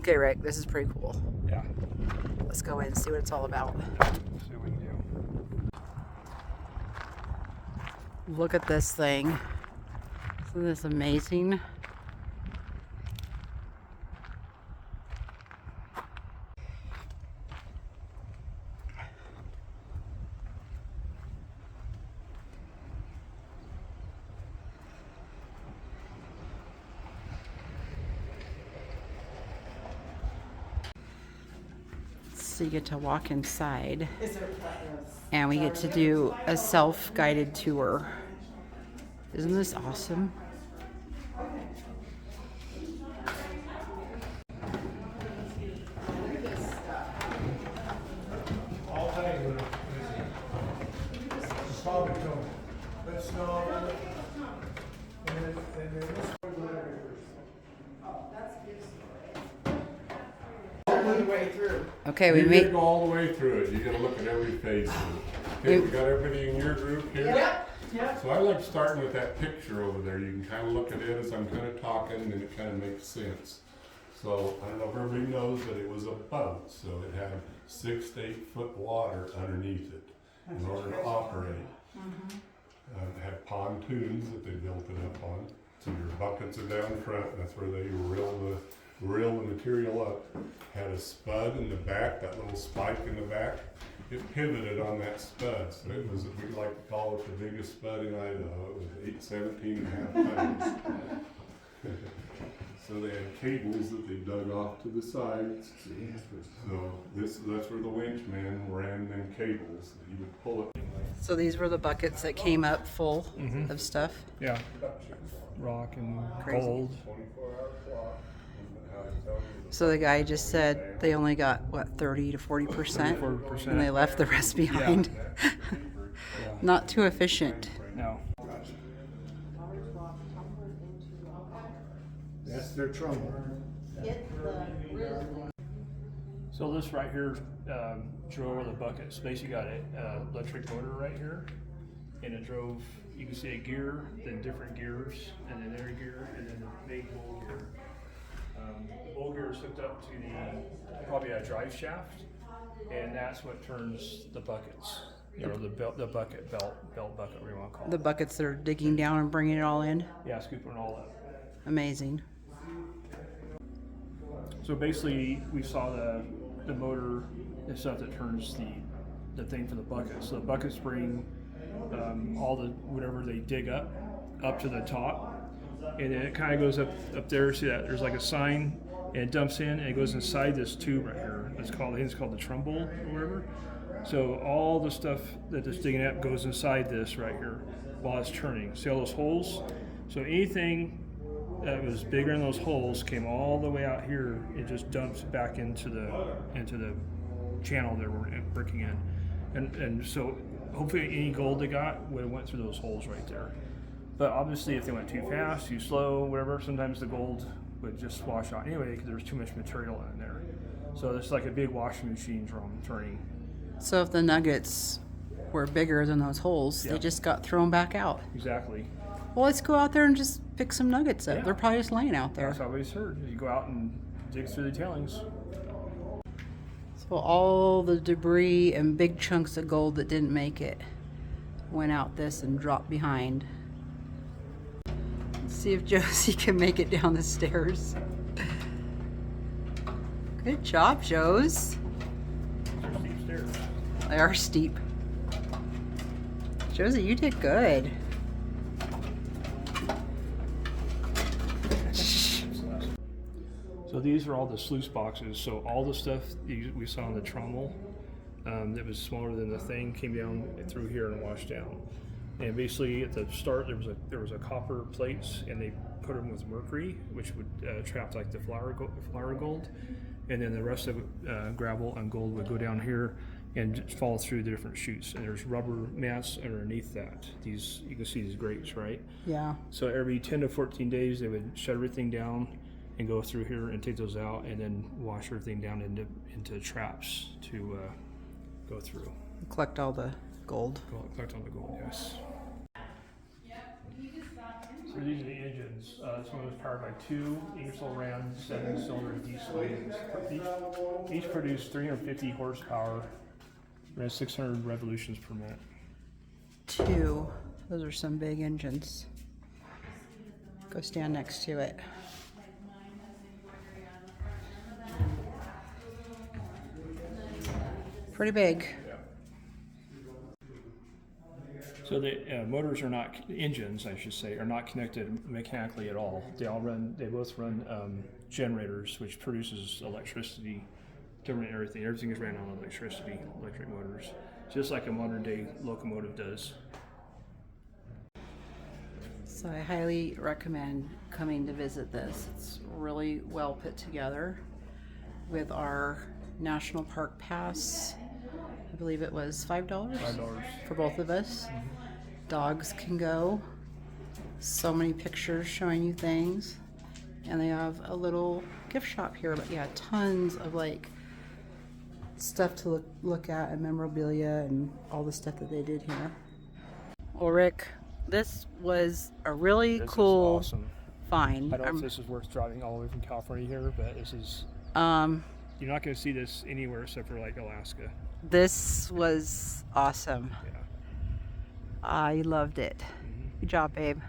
Okay, Rick, this is pretty cool. Yeah. Let's go in and see what it's all about. See what we can do. Look at this thing. Isn't this amazing? So you get to walk inside and we get to do a self-guided tour. Isn't this awesome? Okay, we made go all the way through it. You got to look at every phase of it. Okay, we got everybody in your group here. Yep. So I like starting with that picture over there. You can kind of look at it as I'm kind of talking, and it kind of makes sense. So I don't know if everybody knows that it was a boat, so it had 6 to 8 foot water underneath it in order to operate. It had pontoons that they built it up on. So your buckets are down front. That's where they reel the material up. Had a spud in the back, that little spike in the back. It pivoted on that spud, so it was, we like to call it the biggest spud in Idaho. It was 17.5 tons. So they had cables that they dug off to the sides. So that's where the winch man ran them cables. He would pull it. So these were the buckets that came up full of stuff. Yeah. Rock and Crazy. gold. 24-hour clock. So the guy just said they only got, what, 30 to 40%? 40%. And they left the rest behind. Yeah. Not too efficient. No. That's their trouble. So this right here drove the buckets. Basically got an electric motor right here, and it drove. You can see a gear, then different gears, and then their gear, and then the big bowl gear. The bowl gear is hooked up to probably a drive shaft, and that's what turns the buckets. You know, the bucket belt bucket, whatever you want to call it. The buckets that are digging down and bringing it all in. Yeah, scooping it all up. Amazing. So basically, we saw the motor and stuff that turns the thing for the buckets. So the buckets bring all the whatever they dig up to the top, and then it kind of goes up there. See that there's like a sign, and it dumps in, and it goes inside this tube right here. I think it's called the trumbull or whatever. So all the stuff that it's digging up goes inside this right here while it's turning. See all those holes? So anything that was bigger than those holes came all the way out here. It just dumps back into the channel that we're working in, and so hopefully any gold they got would have went through those holes right there. But obviously, if they went too fast, too slow, whatever, sometimes the gold would just wash out anyway because there's too much material in there. So it's like a big washing machine drum turning. So if the nuggets were bigger than those holes, they just got thrown back out. Exactly. Well, let's go out there and just pick some nuggets up. Yeah. They're probably just laying out there. That's what I always heard. You go out and dig through the tailings. So all the debris and big chunks of gold that didn't make it went out this and dropped behind. Let's see if Josie can make it down the stairs. Good job, Jose. These are steep stairs. They are steep. Josie, you did good. So these are all the sluice boxes. So all the stuff we saw in the trommel that was smaller than the thing came down through here and washed down. And basically at the start there was a copper plates, and they put them with mercury, which would trap like the flour gold, and then the rest of it, gravel and gold would go down here and just fall through the different chutes. And there's rubber mats underneath that. These, you can see these grates, right? Yeah. So every 10 to 14 days they would shut everything down and go through here and take those out, and then wash everything down into traps to go through. Collect all the gold. Collect all the gold, yes. So these are the engines. This one was powered by two Ingersoll Rand 7-cylinder diesel engines. Each produced 350 horsepower and has 600 revolutions per minute. Two. Those are some big engines. Go stand next to it. Pretty big. So the motors are not, engines I should say, are not connected mechanically at all. They both run generators, which produces electricity to run everything. Everything is ran on electricity, electric motors, just like a modern day locomotive does. So I highly recommend coming to visit this. It's really well put together with our National Park Pass. I believe it was $5 $5 for both of us. Dogs can go. So many pictures showing you things. And they have a little gift shop here, but yeah, tons of like stuff to look at and memorabilia and all the stuff that they did here. Well, Rick, this was a really cool Awesome. find. I don't know if this is worth driving all the way from California here, but this is, you're not going to see this anywhere except for like Alaska. This was awesome. Yeah. I loved it. Good job, babe.